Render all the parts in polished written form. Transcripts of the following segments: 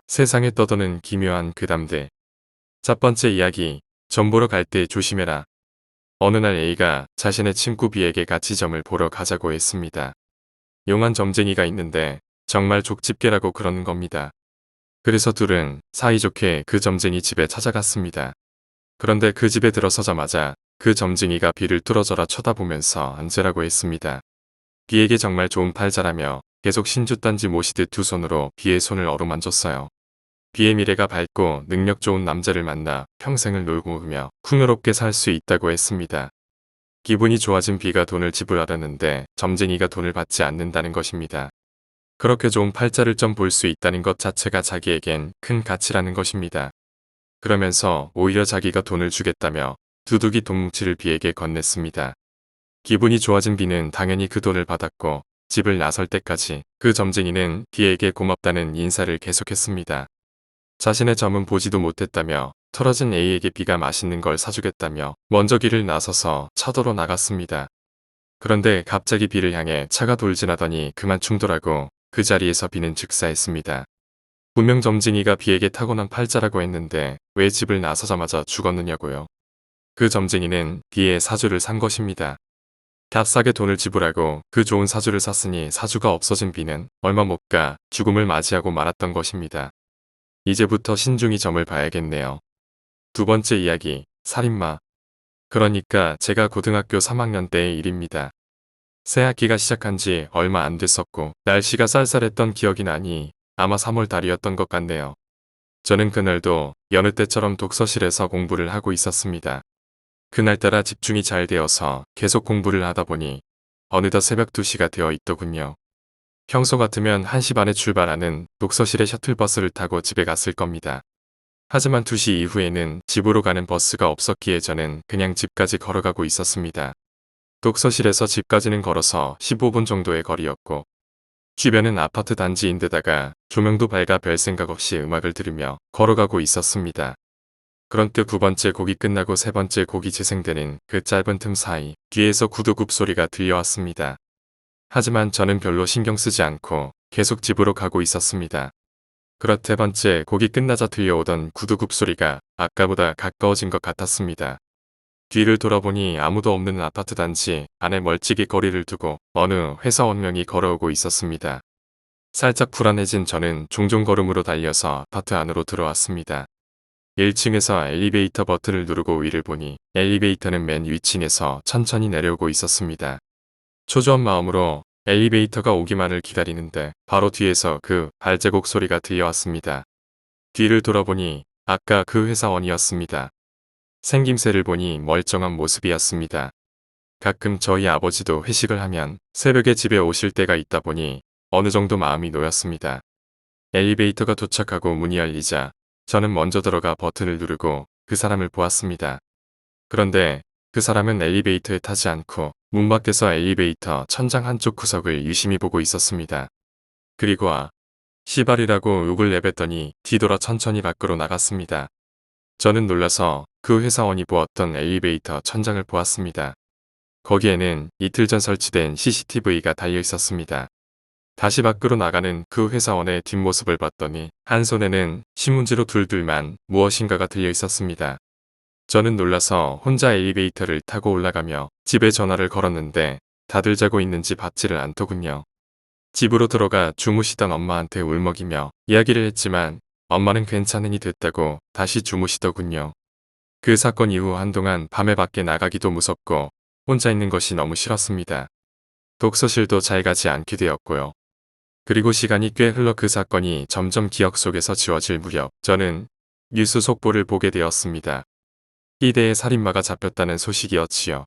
세상에 떠도는 기묘한 괴담들. 첫 번째 이야기, 점 보러 갈 때 조심해라. 어느 날 A가 자신의 친구 B에게 같이 점을 보러 가자고 했습니다. 용한 점쟁이가 있는데 정말 족집게라고 그러는 겁니다. 그래서 둘은 사이좋게 그 점쟁이 집에 찾아갔습니다. 그런데 그 집에 들어서자마자 그 점쟁이가 B를 뚫어져라 쳐다보면서 앉으라고 했습니다. B에게 정말 좋은 팔자라며 계속 신주단지 모시듯 두 손으로 B의 손을 어루만졌어요. B의 미래가 밝고 능력 좋은 남자를 만나 평생을 놀고 오며 풍요롭게 살 수 있다고 했습니다. 기분이 좋아진 B가 돈을 지불하려는데 점쟁이가 돈을 받지 않는다는 것입니다. 그렇게 좋은 팔자를 좀 볼 수 있다는 것 자체가 자기에겐 큰 가치라는 것입니다. 그러면서 오히려 자기가 돈을 주겠다며 두둑이 돈뭉치를 B에게 건넸습니다. 기분이 좋아진 B는 당연히 그 돈을 받았고 집을 나설 때까지 그 점쟁이는 B에게 고맙다는 인사를 계속했습니다. 자신의 점은 보지도 못했다며 털어진 A에게 B가 맛있는 걸 사주겠다며 먼저 길을 나서서 차도로 나갔습니다. 그런데 갑자기 B를 향해 차가 돌진하더니 그만 충돌하고 그 자리에서 B는 즉사했습니다. 분명 점쟁이가 B에게 타고난 팔자라고 했는데 왜 집을 나서자마자 죽었느냐고요. 그 점쟁이는 B의 사주를 산 것입니다. 값싸게 돈을 지불하고 그 좋은 사주를 샀으니 사주가 없어진 B는 얼마 못 가 죽음을 맞이하고 말았던 것입니다. 이제부터 신중히 점을 봐야겠네요. 두 번째 이야기, 살인마. 그러니까 제가 고등학교 3학년 때의 일입니다. 새학기가 시작한 지 얼마 안 됐었고 날씨가 쌀쌀했던 기억이 나니 아마 3월 달이었던 것 같네요. 저는 그날도 여느 때처럼 독서실에서 공부를 하고 있었습니다. 그날따라 집중이 잘 되어서 계속 공부를 하다 보니 어느덧 새벽 2시가 되어 있더군요. 평소 같으면 1시 반에 출발하는 독서실의 셔틀버스를 타고 집에 갔을 겁니다. 하지만 2시 이후에는 집으로 가는 버스가 없었기에 저는 그냥 집까지 걸어가고 있었습니다. 독서실에서 집까지는 걸어서 15분 정도의 거리였고 주변은 아파트 단지인데다가 조명도 밝아 별 생각 없이 음악을 들으며 걸어가고 있었습니다. 그런데 두 번째 곡이 끝나고 세 번째 곡이 재생되는 그 짧은 틈 사이 뒤에서 구두굽 소리가 들려왔습니다. 하지만 저는 별로 신경 쓰지 않고 계속 집으로 가고 있었습니다. 그렇 세 번째 곡이 끝나자 들려오던 구두굽 소리가 아까보다 가까워진 것 같았습니다. 뒤를 돌아보니 아무도 없는 아파트 단지 안에 멀찍이 거리를 두고 어느 회사원 명이 걸어오고 있었습니다. 살짝 불안해진 저는 종종 걸음으로 달려서 아파트 안으로 들어왔습니다. 1층에서 엘리베이터 버튼을 누르고 위를 보니 엘리베이터는 맨 위층에서 천천히 내려오고 있었습니다. 초조한 마음으로 엘리베이터가 오기만을 기다리는데 바로 뒤에서 그 발자국 소리가 들려왔습니다. 뒤를 돌아보니 아까 그 회사원이었습니다. 생김새를 보니 멀쩡한 모습이었습니다. 가끔 저희 아버지도 회식을 하면 새벽에 집에 오실 때가 있다 보니 어느 정도 마음이 놓였습니다. 엘리베이터가 도착하고 문이 열리자 저는 먼저 들어가 버튼을 누르고 그 사람을 보았습니다. 그런데 그 사람은 엘리베이터에 타지 않고 문 밖에서 엘리베이터 천장 한쪽 구석을 유심히 보고 있었습니다. 그리고 시발이라고 욕을 내뱉더니 뒤돌아 천천히 밖으로 나갔습니다. 저는 놀라서 그 회사원이 보았던 엘리베이터 천장을 보았습니다. 거기에는 이틀 전 설치된 CCTV가 달려 있었습니다. 다시 밖으로 나가는 그 회사원의 뒷모습을 봤더니 한 손에는 신문지로 둘둘만 무엇인가가 들려 있었습니다. 저는 놀라서 혼자 엘리베이터를 타고 올라가며 집에 전화를 걸었는데 다들 자고 있는지 받지를 않더군요. 집으로 들어가 주무시던 엄마한테 울먹이며 이야기를 했지만 엄마는 괜찮으니 됐다고 다시 주무시더군요. 그 사건 이후 한동안 밤에 밖에 나가기도 무섭고 혼자 있는 것이 너무 싫었습니다. 독서실도 잘 가지 않게 되었고요. 그리고 시간이 꽤 흘러 그 사건이 점점 기억 속에서 지워질 무렵 저는 뉴스 속보를 보게 되었습니다. B대의 살인마가 잡혔다는 소식이었지요.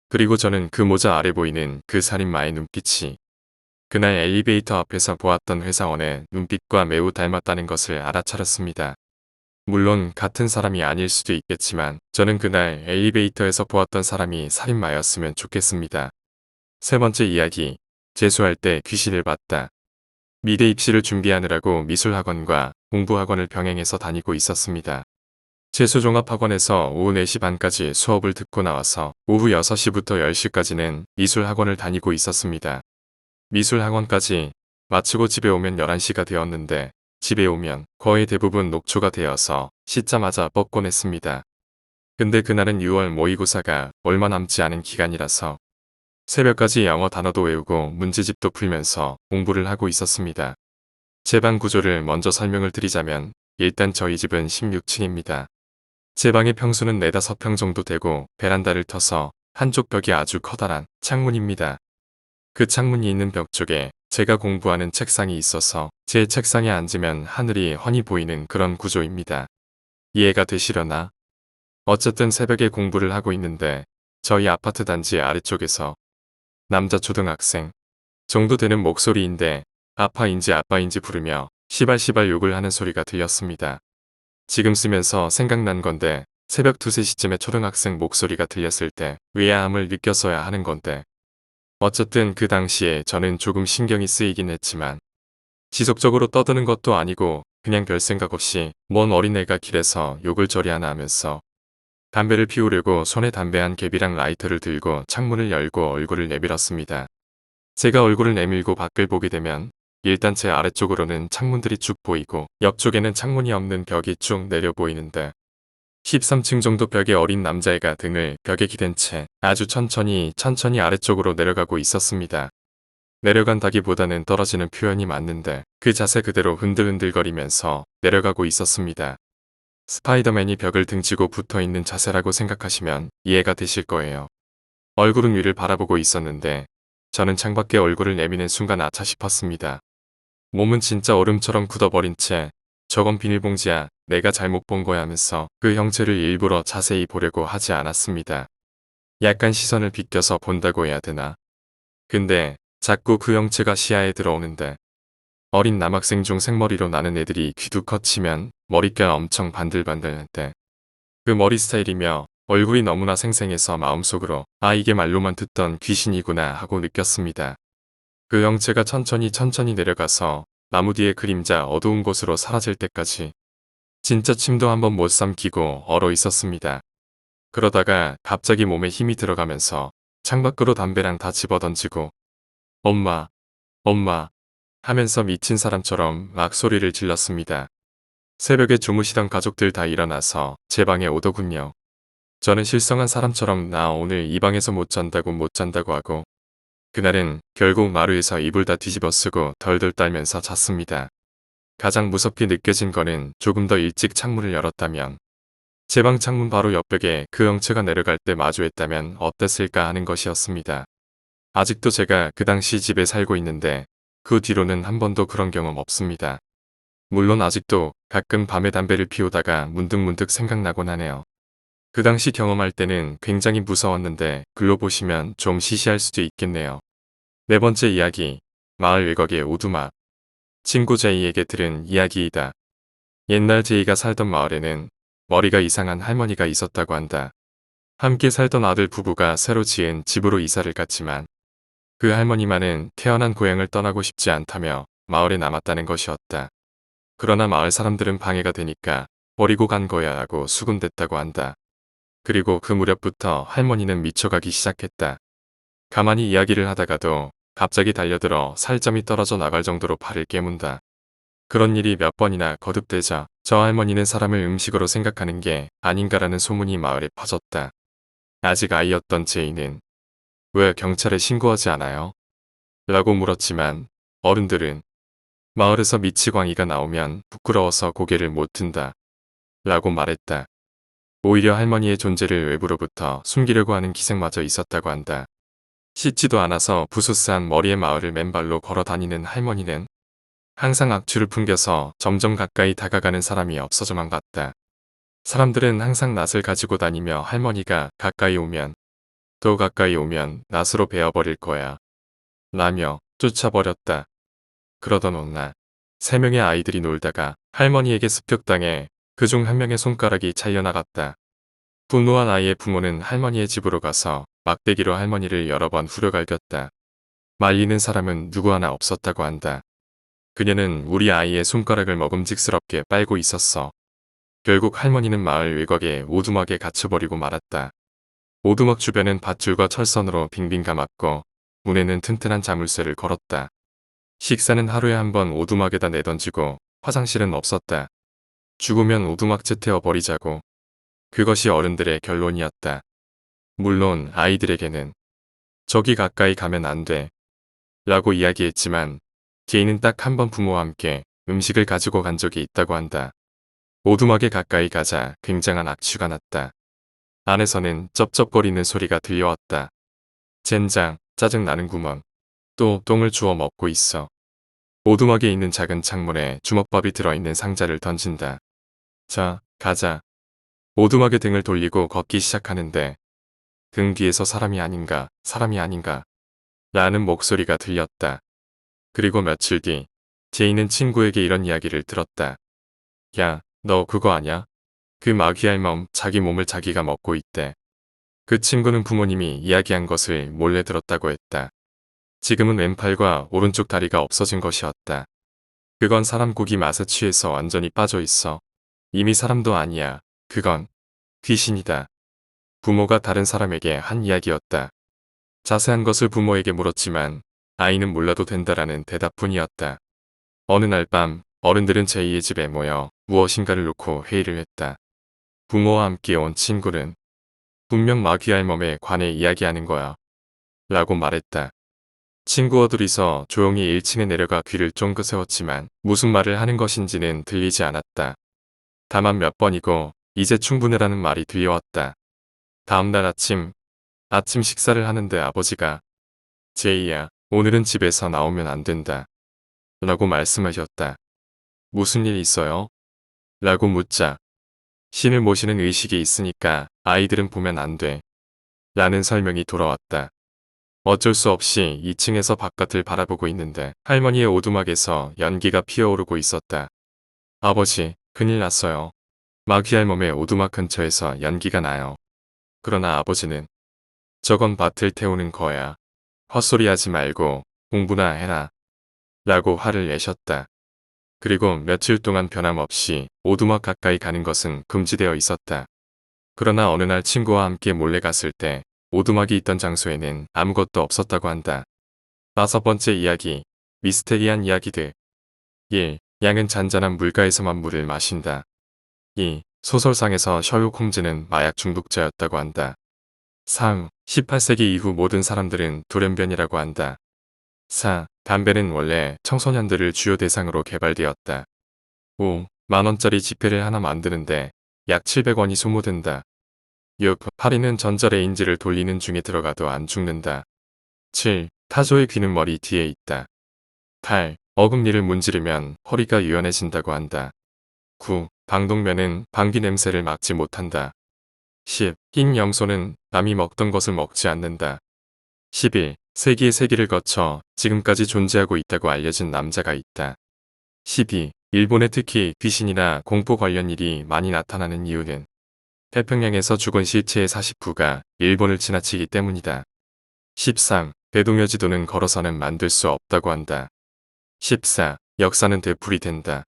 그리고 저는 그 모자 아래 보이는 그 살인마의 눈빛이 그날 엘리베이터 앞에서 보았던 회사원의 눈빛과 매우 닮았다는 것을 알아차렸습니다. 물론 같은 사람이 아닐 수도 있겠지만 저는 그날 엘리베이터에서 보았던 사람이 살인마였으면 좋겠습니다. 세 번째 이야기, 재수할 때 귀신을 봤다. 미대 입시를 준비하느라고 미술학원과 공부학원을 병행해서 다니고 있었습니다. 재수종합학원에서 오후 4시 반까지 수업을 듣고 나와서 오후 6시부터 10시까지는 미술학원을 다니고 있었습니다. 미술학원까지 마치고 집에 오면 11시가 되었는데 집에 오면 거의 대부분 녹초가 되어서 씻자마자 뻗곤 했습니다. 근데 그날은 6월 모의고사가 얼마 남지 않은 기간이라서 새벽까지 영어 단어도 외우고 문제집도 풀면서 공부를 하고 있었습니다. 제 방 구조를 먼저 설명을 드리자면 일단 저희 집은 16층입니다. 제 방의 평수는 4~5평 정도 되고 베란다를 터서 한쪽 벽이 아주 커다란 창문입니다. 그 창문이 있는 벽 쪽에 제가 공부하는 책상이 있어서 제 책상에 앉으면 하늘이 훤히 보이는 그런 구조입니다. 이해가 되시려나? 어쨌든 새벽에 공부를 하고 있는데 저희 아파트 단지 아래쪽에서 남자 초등학생 정도 되는 목소리인데 아파인지 아빠인지 부르며 시발시발 욕을 하는 소리가 들렸습니다. 지금 쓰면서 생각난 건데 새벽 2~3시쯤에 초등학생 목소리가 들렸을 때 의아함을 느꼈어야 하는 건데 어쨌든 그 당시에 저는 조금 신경이 쓰이긴 했지만 지속적으로 떠드는 것도 아니고 그냥 별 생각 없이 뭔 어린애가 길에서 욕을 저리 하나 하면서 담배를 피우려고 손에 담배 한 갭이랑 라이터를 들고 창문을 열고 얼굴을 내밀었습니다. 제가 얼굴을 내밀고 밖을 보게 되면 일단 제 아래쪽으로는 창문들이 쭉 보이고 옆쪽에는 창문이 없는 벽이 쭉 내려 보이는데 13층 정도 벽에 어린 남자애가 등을 벽에 기댄 채 아주 천천히 아래쪽으로 내려가고 있었습니다. 내려간다기보다는 떨어지는 표현이 맞는데 그 자세 그대로 흔들흔들거리면서 내려가고 있었습니다. 스파이더맨이 벽을 등지고 붙어있는 자세라고 생각하시면 이해가 되실 거예요. 얼굴은 위를 바라보고 있었는데 저는 창밖에 얼굴을 내미는 순간 아차 싶었습니다. 몸은 진짜 얼음처럼 굳어버린 채 저건 비닐봉지야, 내가 잘못 본 거야 하면서 그 형체를 일부러 자세히 보려고 하지 않았습니다. 약간 시선을 비껴서 본다고 해야 되나? 근데 자꾸 그 형체가 시야에 들어오는데 어린 남학생 중 생머리로 나는 애들이 귀두 컷치면 머릿결 엄청 반들반들한데 그 머리 스타일이며 얼굴이 너무나 생생해서 마음속으로 아 이게 말로만 듣던 귀신이구나 하고 느꼈습니다. 그 형체가 천천히 내려가서 나무 뒤의 그림자 어두운 곳으로 사라질 때까지 진짜 침도 한번 못 삼키고 얼어 있었습니다. 그러다가 갑자기 몸에 힘이 들어가면서 창밖으로 담배랑 다 집어던지고 엄마, 엄마 하면서 미친 사람처럼 막 소리를 질렀습니다. 새벽에 주무시던 가족들 다 일어나서 제 방에 오더군요. 저는 실성한 사람처럼 나 오늘 이 방에서 못 잔다고 하고 그날은 결국 마루에서 이불 다 뒤집어 쓰고 덜덜 떨면서 잤습니다. 가장 무섭게 느껴진 거는 조금 더 일찍 창문을 열었다면 제 방 창문 바로 옆벽에 그 형체가 내려갈 때 마주했다면 어땠을까 하는 것이었습니다. 아직도 제가 그 당시 집에 살고 있는데 그 뒤로는 한 번도 그런 경험 없습니다. 물론 아직도 가끔 밤에 담배를 피우다가 문득문득 생각나곤 하네요. 그 당시 경험할 때는 굉장히 무서웠는데 글로 보시면 좀 시시할 수도 있겠네요. 네 번째 이야기, 마을 외곽의 오두막. 친구 제이에게 들은 이야기이다. 옛날 제이가 살던 마을에는 머리가 이상한 할머니가 있었다고 한다. 함께 살던 아들 부부가 새로 지은 집으로 이사를 갔지만 그 할머니만은 태어난 고향을 떠나고 싶지 않다며 마을에 남았다는 것이었다. 그러나 마을 사람들은 방해가 되니까 버리고 간 거야 하고 수군댔다고 한다. 그리고 그 무렵부터 할머니는 미쳐가기 시작했다. 가만히 이야기를 하다가도 갑자기 달려들어 살점이 떨어져 나갈 정도로 발을 깨문다. 그런 일이 몇 번이나 거듭되자 저 할머니는 사람을 음식으로 생각하는 게 아닌가라는 소문이 마을에 퍼졌다. 아직 아이였던 제이는 왜 경찰에 신고하지 않아요? 라고 물었지만 어른들은 마을에서 미치광이가 나오면 부끄러워서 고개를 못 든다. 라고 말했다. 오히려 할머니의 존재를 외부로부터 숨기려고 하는 기색마저 있었다고 한다. 씻지도 않아서 부스스한 머리에 마을을 맨발로 걸어 다니는 할머니는 항상 악취를 풍겨서 점점 가까이 다가가는 사람이 없어져만 갔다. 사람들은 항상 낫을 가지고 다니며 할머니가 가까이 오면 또 가까이 오면 낫으로 베어버릴 거야. 라며 쫓아버렸다. 그러던 어느 날 3명의 아이들이 놀다가 할머니에게 습격당해 그중 한 명의 손가락이 잘려나갔다. 분노한 아이의 부모는 할머니의 집으로 가서 막대기로 할머니를 여러 번 후려갈겼다. 말리는 사람은 누구 하나 없었다고 한다. 그녀는 우리 아이의 손가락을 먹음직스럽게 빨고 있었어. 결국 할머니는 마을 외곽의 오두막에 갇혀버리고 말았다. 오두막 주변은 밧줄과 철선으로 빙빙 감았고 문에는 튼튼한 자물쇠를 걸었다. 식사는 하루에 한 번 오두막에다 내던지고 화장실은 없었다. 죽으면 오두막째 태워버리자고. 그것이 어른들의 결론이었다. 물론 아이들에게는 저기 가까이 가면 안 돼. 라고 이야기했지만 개인은 딱 한 번 부모와 함께 음식을 가지고 간 적이 있다고 한다. 오두막에 가까이 가자 굉장한 악취가 났다. 안에서는 쩝쩝거리는 소리가 들려왔다. 젠장, 짜증 나는구먼. 또 똥을 주워 먹고 있어. 오두막에 있는 작은 창문에 주먹밥이 들어있는 상자를 던진다. 자, 가자. 오두막에 등을 돌리고 걷기 시작하는데 등 뒤에서 사람이 아닌가 라는 목소리가 들렸다. 그리고 며칠 뒤 제이는 친구에게 이런 이야기를 들었다. 야, 너 그거 아냐? 그 마귀알몸 자기 몸을 자기가 먹고 있대. 그 친구는 부모님이 이야기한 것을 몰래 들었다고 했다. 지금은 왼팔과 오른쪽 다리가 없어진 것이었다. 그건 사람 고기 맛에 취해서 완전히 빠져 있어. 이미 사람도 아니야. 그건 귀신이다. 부모가 다른 사람에게 한 이야기였다. 자세한 것을 부모에게 물었지만 아이는 몰라도 된다라는 대답뿐이었다. 어느 날 밤 어른들은 제이의 집에 모여 무엇인가를 놓고 회의를 했다. 부모와 함께 온 친구는 분명 마귀알몸에 관해 이야기하는 거야. 라고 말했다. 친구와 둘이서 조용히 1층에 내려가 귀를 쫑긋 세웠지만 무슨 말을 하는 것인지는 들리지 않았다. 다만 몇 번이고 이제 충분해라는 말이 들려왔다. 다음날 아침 식사를 하는데 아버지가 제이야, 오늘은 집에서 나오면 안 된다. 라고 말씀하셨다. 무슨 일 있어요? 라고 묻자 신을 모시는 의식이 있으니까 아이들은 보면 안 돼. 라는 설명이 돌아왔다. 어쩔 수 없이 2층에서 바깥을 바라보고 있는데 할머니의 오두막에서 연기가 피어오르고 있었다. 아버지, 큰일 났어요. 마귀알몸의 오두막 근처에서 연기가 나요. 그러나 아버지는 저건 밭을 태우는 거야. 헛소리하지 말고 공부나 해라. 라고 화를 내셨다. 그리고 며칠 동안 변함없이 오두막 가까이 가는 것은 금지되어 있었다. 그러나 어느 날 친구와 함께 몰래 갔을 때 오두막이 있던 장소에는 아무것도 없었다고 한다. 5번째 이야기, 미스테리한 이야기들. 1. 양은 잔잔한 물가에서만 물을 마신다. 2. 소설상에서 셜록 홈즈는 마약 중독자였다고 한다. 3. 18세기 이후 모든 사람들은 돌연변이라고 한다. 4. 담배는 원래 청소년들을 주요 대상으로 개발되었다. 5. 만원짜리 지폐를 하나 만드는데 약 700원이 소모된다. 6. 파리는 전자레인지를 돌리는 중에 들어가도 안 죽는다. 7. 타조의 귀는 머리 뒤에 있다. 8. 어금니를 문지르면 허리가 유연해진다고 한다. 9. 방독면은 방귀 냄새를 막지 못한다. 10. 흰 염소는 남이 먹던 것을 먹지 않는다. 11. 세기의 세기를 거쳐 지금까지 존재하고 있다고 알려진 남자가 있다. 12. 일본에 특히 귀신이나 공포 관련 일이 많이 나타나는 이유는 태평양에서 죽은 시체의 49가 일본을 지나치기 때문이다. 13. 대동여지도는 걸어서는 만들 수 없다고 한다. 14. 역사는 되풀이 된다.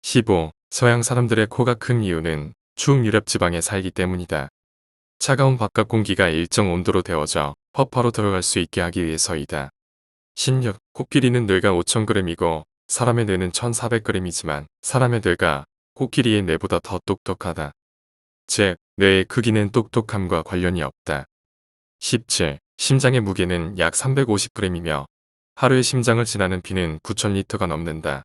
15. 서양 사람들의 코가 큰 이유는 추운 유럽 지방에 살기 때문이다. 차가운 바깥 공기가 일정 온도로 데워져 허파로 들어갈 수 있게 하기 위해서이다. 16. 코끼리는 뇌가 5,000g이고 사람의 뇌는 1,400g이지만 사람의 뇌가 코끼리의 뇌보다 더 똑똑하다. 즉, 뇌의 크기는 똑똑함과 관련이 없다. 17. 심장의 무게는 약 350g이며 하루에 심장을 지나는 피는 9,000리터가 넘는다.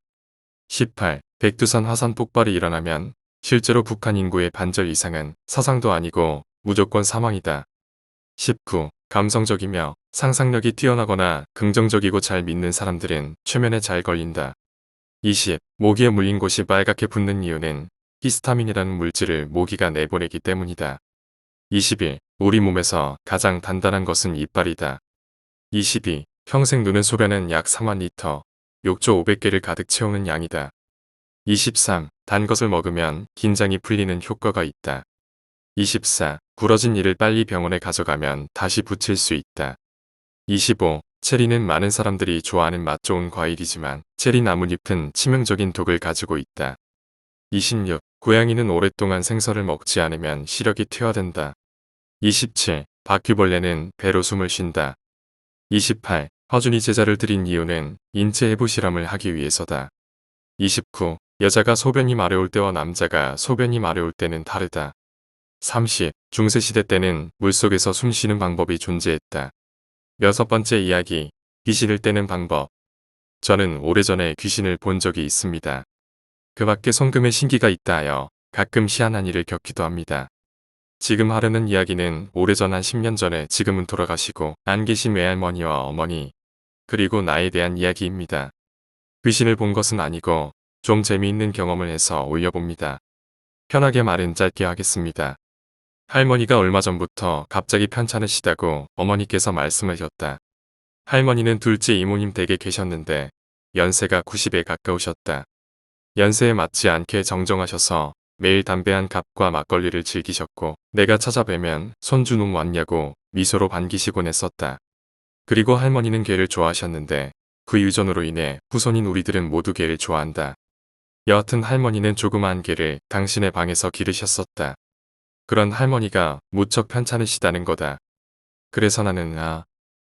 18. 백두산 화산 폭발이 일어나면 실제로 북한 인구의 반절 이상은 사상도 아니고 무조건 사망이다. 19. 감성적이며 상상력이 뛰어나거나 긍정적이고 잘 믿는 사람들은 최면에 잘 걸린다. 20. 모기에 물린 곳이 빨갛게 붓는 이유는 히스타민이라는 물질을 모기가 내보내기 때문이다. 21. 우리 몸에서 가장 단단한 것은 이빨이다. 22. 평생 누는 소변은 약 4만 리터, 욕조 500개를 가득 채우는 양이다. 23. 단 것을 먹으면 긴장이 풀리는 효과가 있다. 24. 부러진 이를 빨리 병원에 가져가면 다시 붙일 수 있다. 25. 체리는 많은 사람들이 좋아하는 맛 좋은 과일이지만 체리 나뭇잎은 치명적인 독을 가지고 있다. 26. 고양이는 오랫동안 생선을 먹지 않으면 시력이 퇴화된다. 27. 바퀴벌레는 배로 숨을 쉰다. 28. 허준이 제자를 들인 이유는 인체 해부 실험을 하기 위해서다. 29. 여자가 소변이 마려울 때와 남자가 소변이 마려울 때는 다르다. 30. 중세시대 때는 물속에서 숨쉬는 방법이 존재했다. 여섯 번째 이야기. 귀신을 떼는 방법. 저는 오래전에 귀신을 본 적이 있습니다. 그 밖에 손금에 신기가 있다 하여 가끔 희한한 일을 겪기도 합니다. 지금 하려는 이야기는 오래전 한 10년 전에 지금은 돌아가시고 안 계신 외할머니와 어머니, 그리고 나에 대한 이야기입니다. 귀신을 본 것은 아니고 좀 재미있는 경험을 해서 올려봅니다. 편하게 말은 짧게 하겠습니다. 할머니가 얼마 전부터 갑자기 편찮으시다고 어머니께서 말씀하셨다. 할머니는 둘째 이모님 댁에 계셨는데 연세가 90에 가까우셨다. 연세에 맞지 않게 정정하셔서 매일 담배 한 갑과 막걸리를 즐기셨고 내가 찾아뵈면 손주놈 왔냐고 미소로 반기시곤 했었다. 그리고 할머니는 개를 좋아하셨는데 그 유전으로 인해 후손인 우리들은 모두 개를 좋아한다. 여하튼 할머니는 조그마한 개를 당신의 방에서 기르셨었다. 그런 할머니가 무척 편찮으시다는 거다. 그래서 나는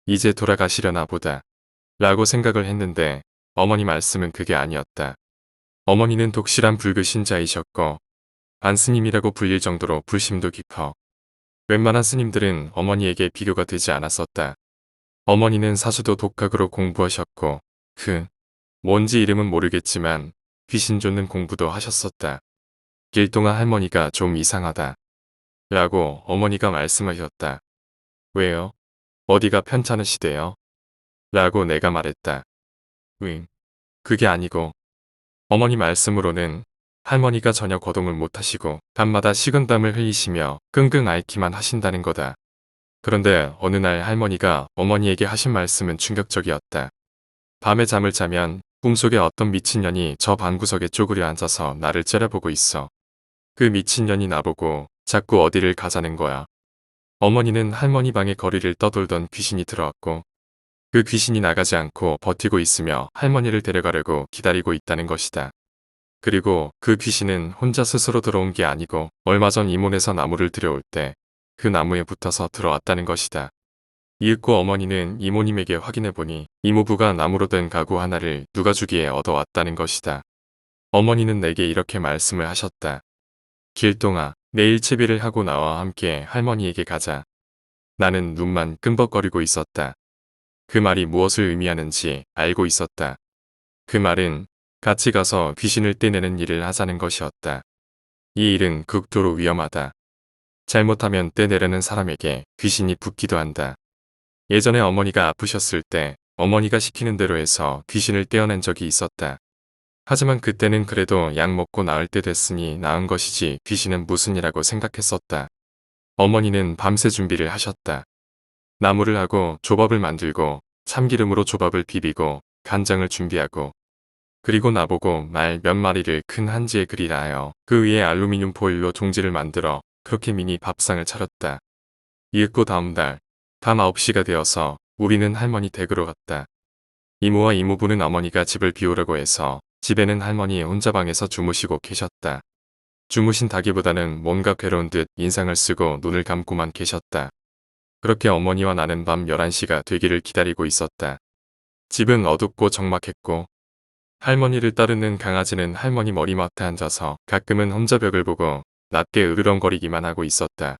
이제 돌아가시려나 보다 라고 생각을 했는데 어머니 말씀은 그게 아니었다. 어머니는 독실한 불교 신자이셨고 안스님이라고 불릴 정도로 불심도 깊어 웬만한 스님들은 어머니에게 비교가 되지 않았었다. 어머니는 사수도 독학으로 공부하셨고 뭔지 이름은 모르겠지만 귀신 쫓는 공부도 하셨었다. 길동아 할머니가 좀 이상하다 라고 어머니가 말씀하셨다. 왜요? 어디가 편찮으시대요? 라고 내가 말했다. 그게 아니고 어머니 말씀으로는 할머니가 전혀 거동을 못하시고 밤마다 식은땀을 흘리시며 끙끙 앓기만 하신다는 거다. 그런데 어느 날 할머니가 어머니에게 하신 말씀은 충격적이었다. 밤에 잠을 자면 꿈속에 어떤 미친년이 저 방구석에 쪼그려 앉아서 나를 째려보고 있어. 그 미친년이 나보고 자꾸 어디를 가자는 거야. 어머니는 할머니 방에 거리를 떠돌던 귀신이 들어왔고 그 귀신이 나가지 않고 버티고 있으며 할머니를 데려가려고 기다리고 있다는 것이다. 그리고 그 귀신은 혼자 스스로 들어온 게 아니고 얼마 전 이모네서 나무를 들여올 때 그 나무에 붙어서 들어왔다는 것이다. 이윽고 어머니는 이모님에게 확인해보니 이모부가 나무로 된 가구 하나를 누가 주기에 얻어왔다는 것이다. 어머니는 내게 이렇게 말씀을 하셨다. 길동아, 내일 채비를 하고 나와 함께 할머니에게 가자. 나는 눈만 끔벅거리고 있었다. 그 말이 무엇을 의미하는지 알고 있었다. 그 말은 같이 가서 귀신을 떼내는 일을 하자는 것이었다. 이 일은 극도로 위험하다. 잘못하면 떼내려는 사람에게 귀신이 붙기도 한다. 예전에 어머니가 아프셨을 때 어머니가 시키는 대로 해서 귀신을 떼어낸 적이 있었다. 하지만 그때는 그래도 약 먹고 나을 때 됐으니 나은 것이지 귀신은 무슨 이라고 생각했었다. 어머니는 밤새 준비를 하셨다. 나무를 하고 조밥을 만들고 참기름으로 조밥을 비비고 간장을 준비하고 그리고 나보고 말 몇 마리를 큰 한지에 그리라 하여 그 위에 알루미늄 포일로 종지를 만들어 그렇게 미니 밥상을 차렸다. 이윽고 다음날 밤 9시가 되어서 우리는 할머니 댁으로 갔다. 이모와 이모부는 어머니가 집을 비우려고 해서 집에는 할머니 혼자 방에서 주무시고 계셨다. 주무신다기보다는 뭔가 괴로운 듯 인상을 쓰고 눈을 감고만 계셨다. 그렇게 어머니와 나는 밤 11시가 되기를 기다리고 있었다. 집은 어둡고 적막했고 할머니를 따르는 강아지는 할머니 머리맡에 앉아서 가끔은 혼자 벽을 보고 낮게 으르렁거리기만 하고 있었다.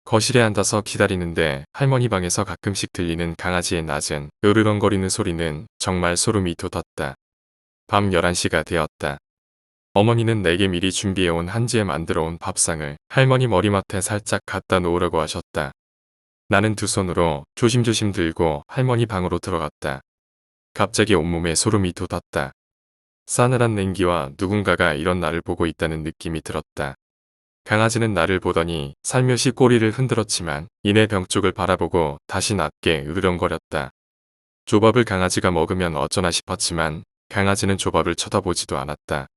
거실에 앉아서 기다리는데 할머니 방에서 가끔씩 들리는 강아지의 낮은 으르렁거리는 소리는 정말 소름이 돋았다. 밤 11시가 되었다. 어머니는 내게 미리 준비해온 한지에 만들어온 밥상을 할머니 머리맡에 살짝 갖다 놓으라고 하셨다. 나는 두 손으로 조심조심 들고 할머니 방으로 들어갔다. 갑자기 온몸에 소름이 돋았다. 싸늘한 냉기와 누군가가 이런 나를 보고 있다는 느낌이 들었다. 강아지는 나를 보더니 살며시 꼬리를 흔들었지만 이내 벽 쪽을 바라보고 다시 낮게 으르렁거렸다. 조밥을 강아지가 먹으면 어쩌나 싶었지만 강아지는 조밥을 쳐다보지도 않았다.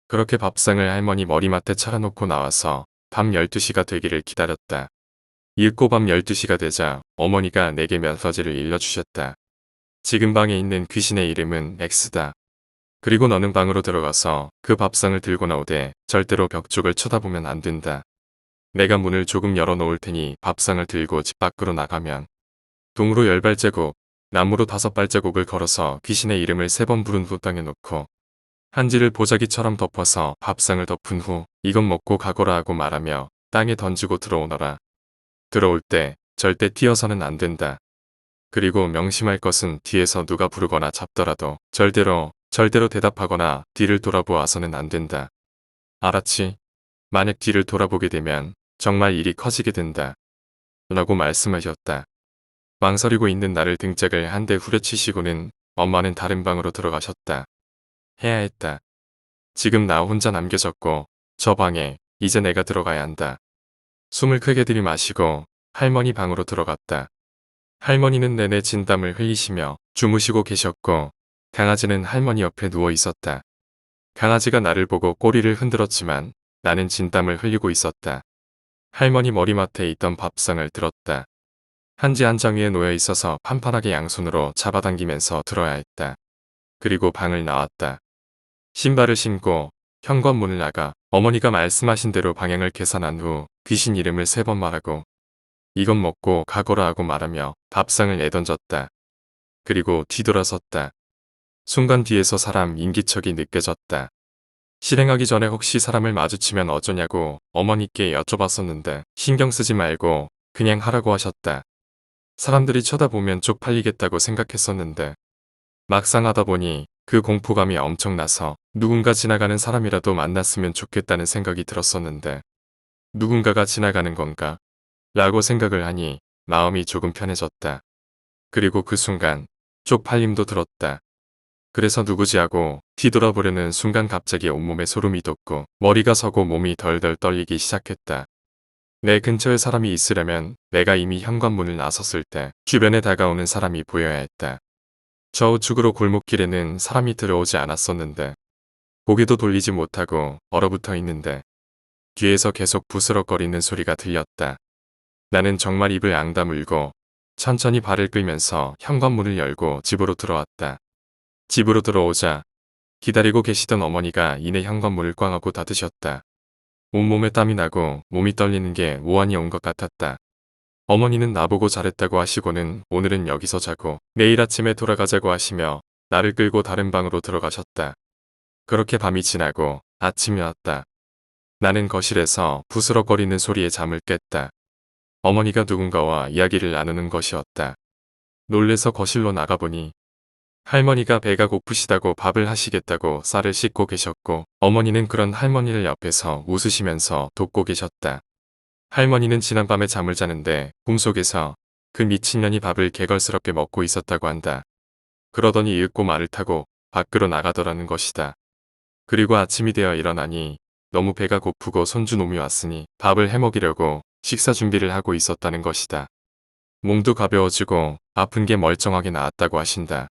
그렇게 밥상을 할머니 머리맡에 차려놓고 나와서 밤 12시가 되기를 기다렸다. 이윽고 밤 12시가 되자 어머니가 내게 메시지를 일러주셨다. 지금 방에 있는 귀신의 이름은 X다. 그리고 너는 방으로 들어가서 그 밥상을 들고 나오되 절대로 벽 쪽을 쳐다보면 안 된다. 내가 문을 조금 열어놓을 테니 밥상을 들고 집 밖으로 나가면 동으로 10발자국, 나무로 5발자국을 걸어서 귀신의 이름을 3번 부른 후 땅에 놓고 한지를 보자기처럼 덮어서 밥상을 덮은 후 이것 먹고 가거라 하고 말하며 땅에 던지고 들어오너라. 들어올 때 절대 뛰어서는 안 된다. 그리고 명심할 것은 뒤에서 누가 부르거나 잡더라도 절대로 대답하거나 뒤를 돌아보아서는 안 된다. 알았지? 만약 뒤를 돌아보게 되면 정말 일이 커지게 된다. 라고 말씀하셨다. 망설이고 있는 나를 등짝을 한 대 후려치시고는 엄마는 다른 방으로 들어가셨다. 해야 했다. 지금 나 혼자 남겨졌고 저 방에 이제 내가 들어가야 한다. 숨을 크게 들이마시고 할머니 방으로 들어갔다. 할머니는 내내 진땀을 흘리시며 주무시고 계셨고 강아지는 할머니 옆에 누워 있었다. 강아지가 나를 보고 꼬리를 흔들었지만 나는 진땀을 흘리고 있었다. 할머니 머리맡에 있던 밥상을 들었다. 한지 한 장 위에 놓여 있어서 판판하게 양손으로 잡아당기면서 들어야 했다. 그리고 방을 나왔다. 신발을 신고 현관문을 나가 어머니가 말씀하신 대로 방향을 계산한 후 귀신 이름을 3번 말하고 이것 먹고 가거라 하고 말하며 밥상을 내던졌다. 그리고 뒤돌아섰다. 순간 뒤에서 사람 인기척이 느껴졌다. 실행하기 전에 혹시 사람을 마주치면 어쩌냐고 어머니께 여쭤봤었는데 신경 쓰지 말고 그냥 하라고 하셨다. 사람들이 쳐다보면 쪽팔리겠다고 생각했었는데 막상 하다 보니 그 공포감이 엄청나서 누군가 지나가는 사람이라도 만났으면 좋겠다는 생각이 들었었는데 누군가가 지나가는 건가? 라고 생각을 하니 마음이 조금 편해졌다. 그리고 그 순간 쪽팔림도 들었다. 그래서 누구지 하고 뒤돌아보려는 순간 갑자기 온몸에 소름이 돋고 머리가 서고 몸이 덜덜 떨리기 시작했다. 내 근처에 사람이 있으려면 내가 이미 현관문을 나섰을 때 주변에 다가오는 사람이 보여야 했다. 저 우측으로 골목길에는 사람이 들어오지 않았었는데 고개도 돌리지 못하고 얼어붙어 있는데 뒤에서 계속 부스럭거리는 소리가 들렸다. 나는 정말 입을 앙다물고 천천히 발을 끌면서 현관문을 열고 집으로 들어왔다. 집으로 들어오자 기다리고 계시던 어머니가 이내 현관문을 꽝 하고 닫으셨다. 온몸에 땀이 나고 몸이 떨리는 게 오한이 온 것 같았다. 어머니는 나보고 잘했다고 하시고는 오늘은 여기서 자고 내일 아침에 돌아가자고 하시며 나를 끌고 다른 방으로 들어가셨다. 그렇게 밤이 지나고 아침이 왔다. 나는 거실에서 부스럭거리는 소리에 잠을 깼다. 어머니가 누군가와 이야기를 나누는 것이었다. 놀래서 거실로 나가보니 할머니가 배가 고프시다고 밥을 하시겠다고 쌀을 씻고 계셨고 어머니는 그런 할머니를 옆에서 웃으시면서 돕고 계셨다. 할머니는 지난밤에 잠을 자는데 꿈속에서 그 미친년이 밥을 개걸스럽게 먹고 있었다고 한다. 그러더니 읽고 말을 타고 밖으로 나가더라는 것이다. 그리고 아침이 되어 일어나니 너무 배가 고프고 손주놈이 왔으니 밥을 해먹이려고 식사 준비를 하고 있었다는 것이다. 몸도 가벼워지고 아픈 게 멀쩡하게 나았다고 하신다.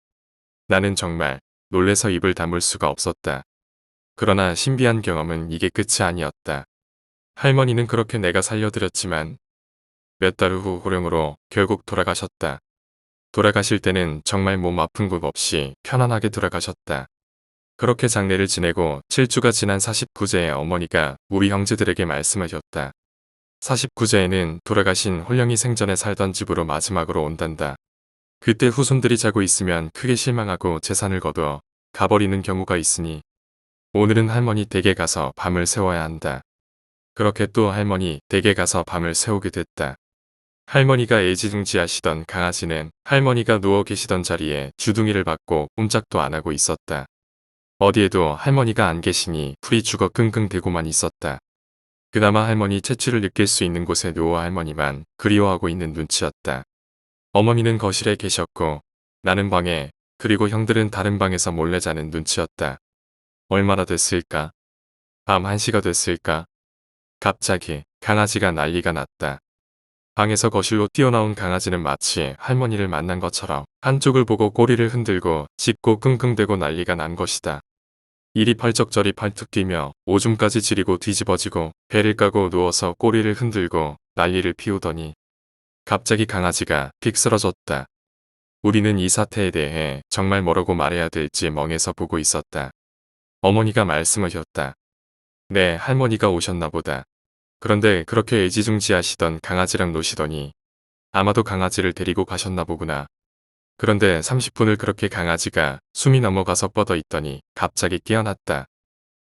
나는 정말 놀래서 입을 다물 수가 없었다. 그러나 신비한 경험은 이게 끝이 아니었다. 할머니는 그렇게 내가 살려드렸지만 몇 달 후 호령으로 결국 돌아가셨다. 돌아가실 때는 정말 몸 아픈 곳 없이 편안하게 돌아가셨다. 그렇게 장례를 지내고 7주가 지난 49제에 어머니가 우리 형제들에게 말씀하셨다. 49제에는 돌아가신 홀령이 생전에 살던 집으로 마지막으로 온단다. 그때 후손들이 자고 있으면 크게 실망하고 재산을 거두어 가버리는 경우가 있으니 오늘은 할머니 댁에 가서 밤을 새워야 한다. 그렇게 또 할머니 댁에 가서 밤을 새우게 됐다. 할머니가 애지중지하시던 강아지는 할머니가 누워 계시던 자리에 주둥이를 받고 꼼짝도 안 하고 있었다. 어디에도 할머니가 안 계시니 풀이 죽어 끙끙대고만 있었다. 그나마 할머니 채취를 느낄 수 있는 곳에 누워 할머니만 그리워하고 있는 눈치였다. 어머니는 거실에 계셨고 나는 방에 그리고 형들은 다른 방에서 몰래 자는 눈치였다. 얼마나 됐을까? 밤 1시가 됐을까? 갑자기 강아지가 난리가 났다. 방에서 거실로 뛰어나온 강아지는 마치 할머니를 만난 것처럼 한쪽을 보고 꼬리를 흔들고 짖고 끙끙대고 난리가 난 것이다. 이리 펄쩍 저리 펄쩍 뛰며 오줌까지 지리고 뒤집어지고 배를 까고 누워서 꼬리를 흔들고 난리를 피우더니 갑자기 강아지가 픽 쓰러졌다. 우리는 이 사태에 대해 정말 뭐라고 말해야 될지 멍해서 보고 있었다. 어머니가 말씀하셨다. 네, 할머니가 오셨나 보다. 그런데 그렇게 애지중지하시던 강아지랑 노시더니 아마도 강아지를 데리고 가셨나 보구나. 그런데 30분을 그렇게 강아지가 숨이 넘어가서 뻗어 있더니 갑자기 깨어났다.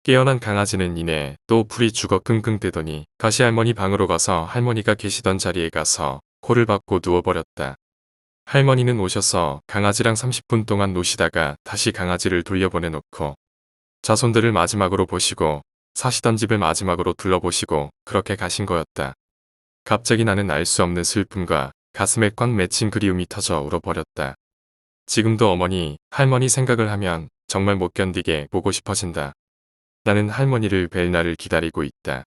깨어난 강아지는 이내 또 풀이 죽어 끙끙대더니 다시 할머니 방으로 가서 할머니가 계시던 자리에 가서 코를 박고 누워버렸다. 할머니는 오셔서 강아지랑 30분 동안 노시다가 다시 강아지를 돌려보내놓고 자손들을 마지막으로 보시고 사시던 집을 마지막으로 둘러보시고 그렇게 가신 거였다. 갑자기 나는 알 수 없는 슬픔과 가슴에 꽉 맺힌 그리움이 터져 울어버렸다. 지금도 어머니, 할머니 생각을 하면 정말 못 견디게 보고 싶어진다. 나는 할머니를 뵐 날을 기다리고 있다.